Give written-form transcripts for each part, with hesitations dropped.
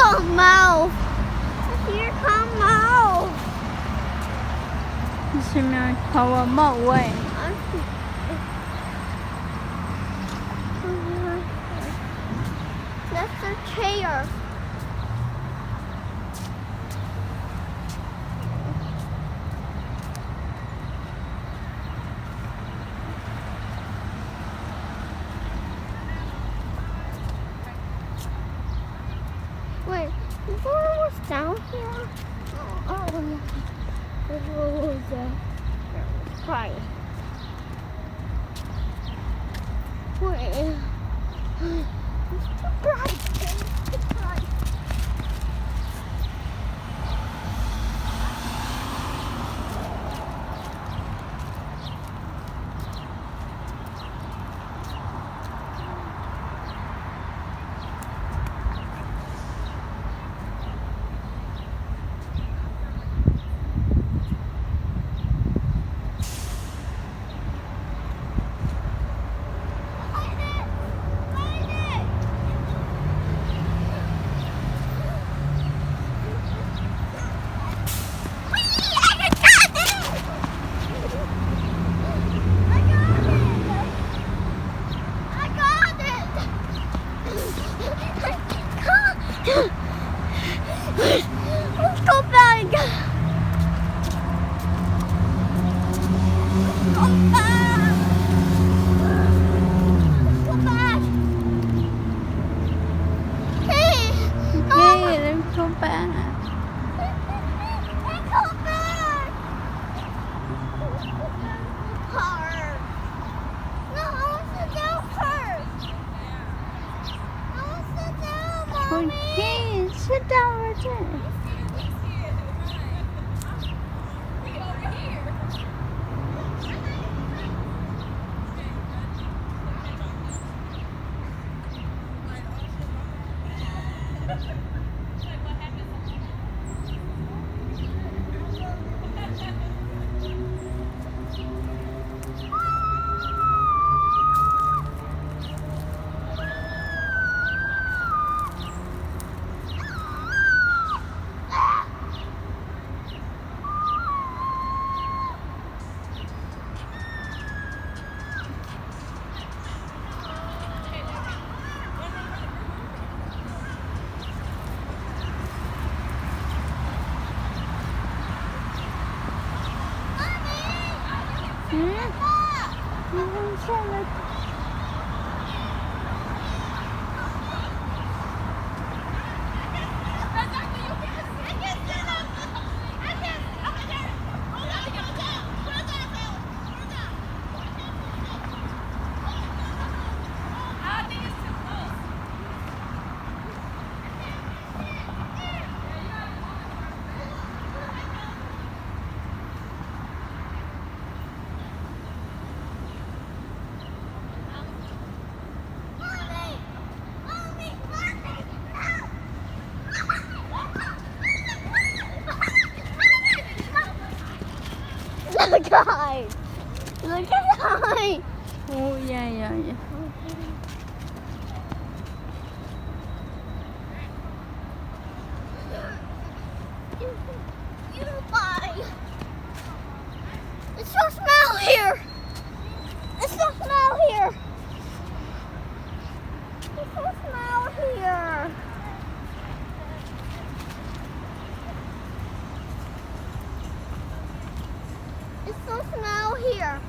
a mouse. Here come mouse. 是没有跑我冒味。That's the chair. Wait, before it was down here? Before it was crying. Wait. It's too bright. It's too bright. Let's go back. Let's go back. Let's go back. Hey. Okay, let's go back. Let's go back. Hard. No, I want to sit down first. I want to sit down, Mommy. Okay, sit down right there. Look guys. Look at that. Oh, yeah. You buy. It's so smell here. It's so smell here. It's so smell here. It's so smell here.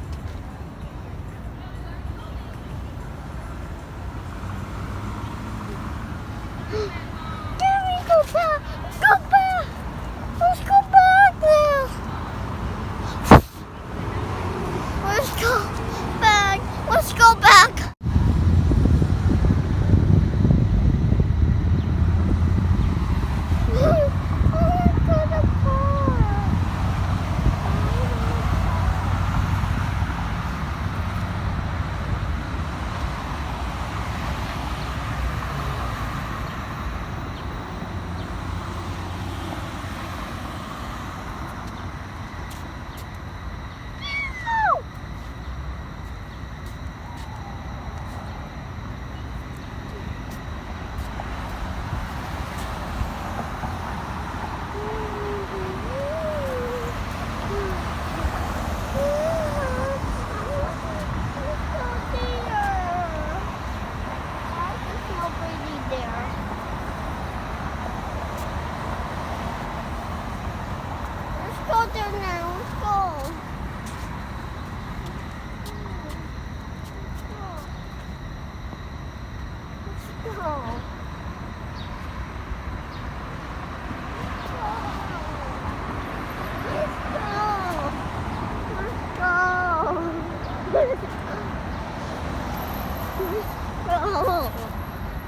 I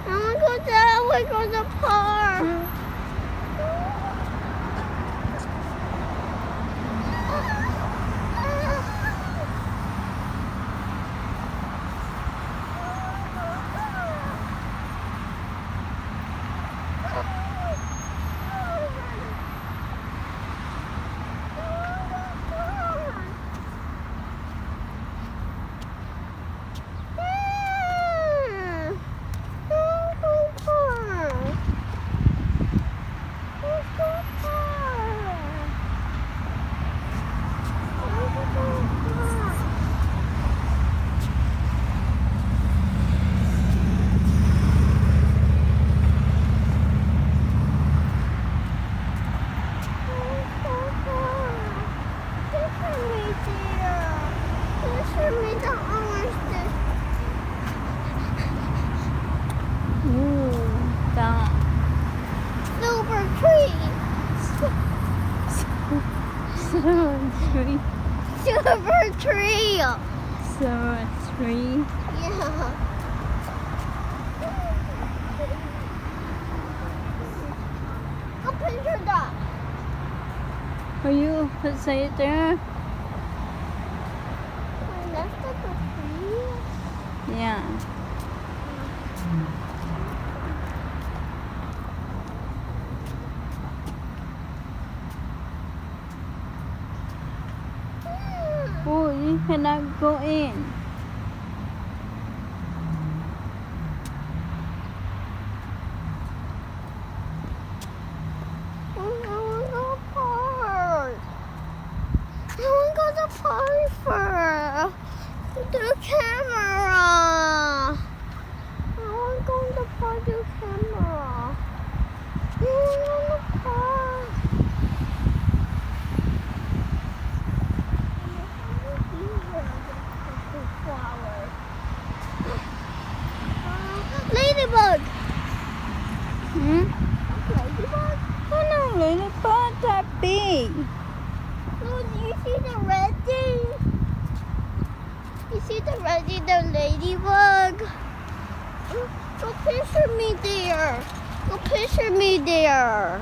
want to go that way to the park. Ooh, down. Silver tree. Silver tree. Silver tree. Silver tree. Yeah. Go picture that. Are you say it there? That's the tree. Yeah. Oh, you cannot go in. I want to go park. I want to go to park for the camera. I want to go to park the camera. I want to go to park. Ladybug. Hmm? Ladybug. Oh no, little bird that big. Oh, do you see the red thing? You see the red thing, the ladybug? Go picture me there. Go picture me there.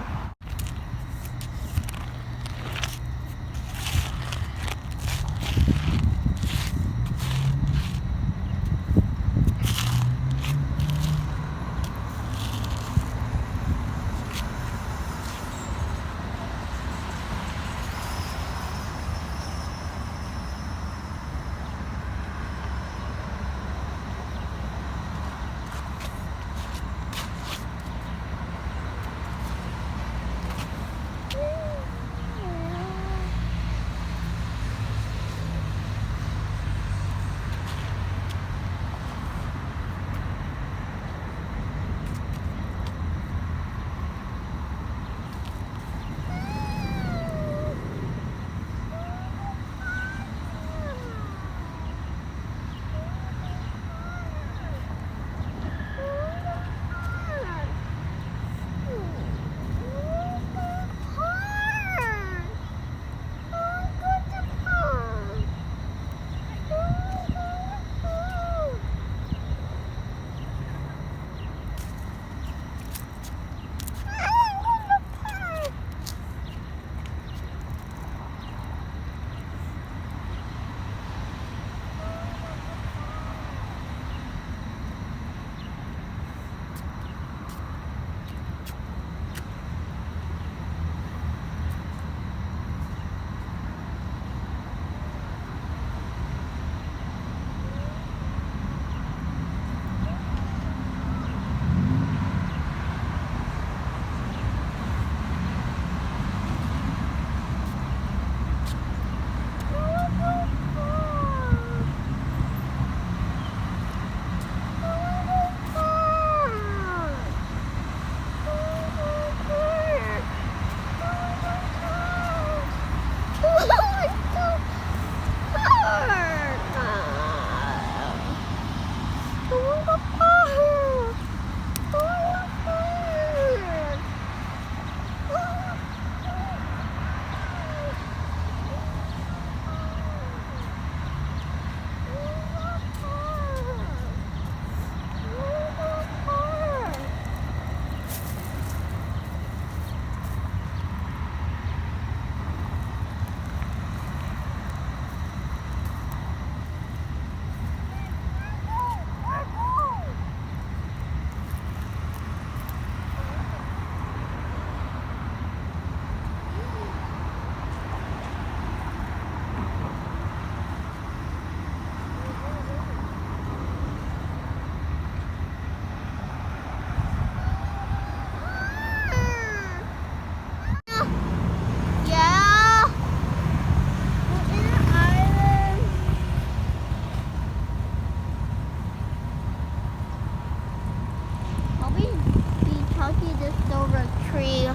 tree.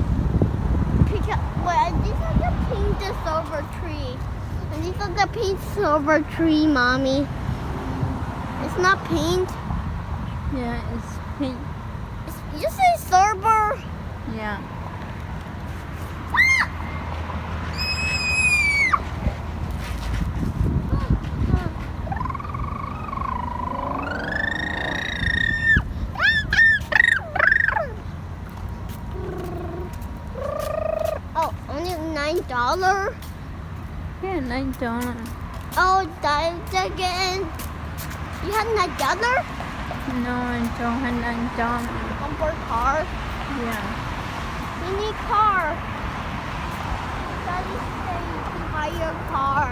Wait, these are the pink and silver tree. And these are the pink silver tree, Mommy. It's not pink. Yeah, it's pink. You say silver? Yeah. Oh, only $9. Yeah, $9. Oh, that's again. You had $9? No, I don't have $9. For car? Yeah. You need car. Daddy said you can buy your car.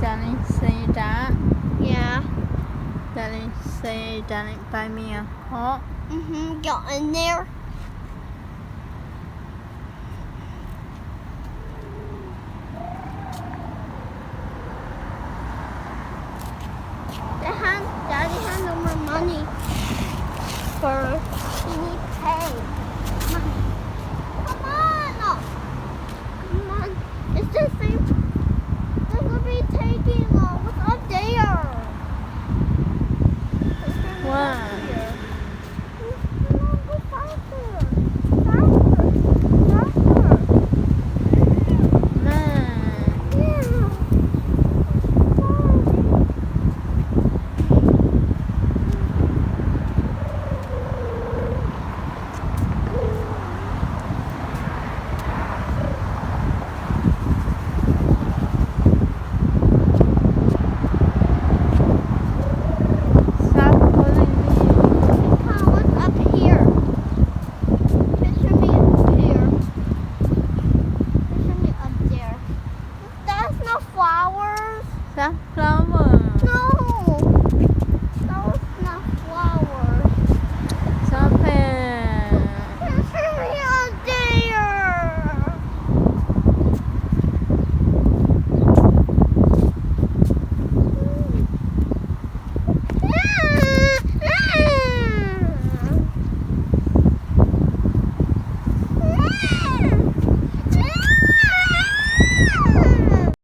Daddy say that. Yeah. Daddy say Daddy buy me a hot. Get in there. Daddy has no more money. For he needs pay. Come on. Come on. It's the same. They're gonna be taking what's up there. What? Come on, go faster. Faster. Man. Yeah. Stop calling me. What's up here? Picture me up here. Picture me up there. That's no flowers. Stop flowers.